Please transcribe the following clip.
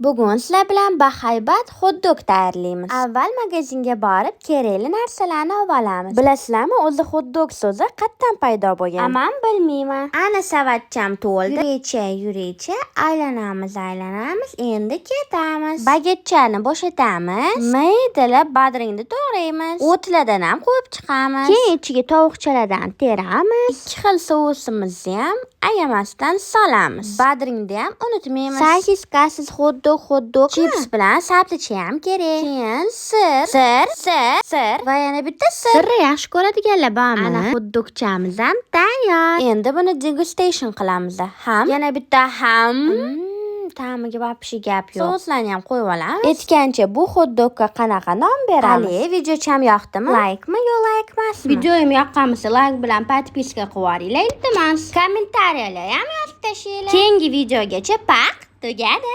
Bugun sizlar bilan bahaybat hot-dog tayyorlaymiz. Avval magazinga borib, kerakli narsalarni olamiz. Bilasizlarmi, o'zi hot-dog so'zi qayerdan paydo bo'lgan? Aman bilmayman. Ana savatcham to'ldi. Yuraycha, aylanamiz. Endi ketamiz. Bagetchani bo'shatamiz. Maydalab badringni to'g'raymiz. O'tlardan ham qo'yib chiqamiz. Keyin ichiga tovuqchalardan teramiz. 2 xil sousimizni ham ayamasdan solamiz. Badringni ham unutmaymiz. Sosiskasiz hot-dog chips bilan sabzicha ham kerak. Keyin sir va yana bitta sir. Sirni yaxshi ko'radiganlar bormi? Ana hot-dogchamiz ham tayyor. Endi buni degustation qilamiz. Yana bitta ta'miga vapishi gap yo'q. Souslarni ham qo'yib olamiz. Aytgancha bu hot-dogga qanaqa nom beramiz? Ali, videocham yoqdimi? Like-mi yo like emasmi? Videoim yoqqan bo'lsa like bilan podpiska qilib yuboringlar, iltimos. Kommentariyalar ham yozib tashlanglar. Keyingi videogacha paq tugadi.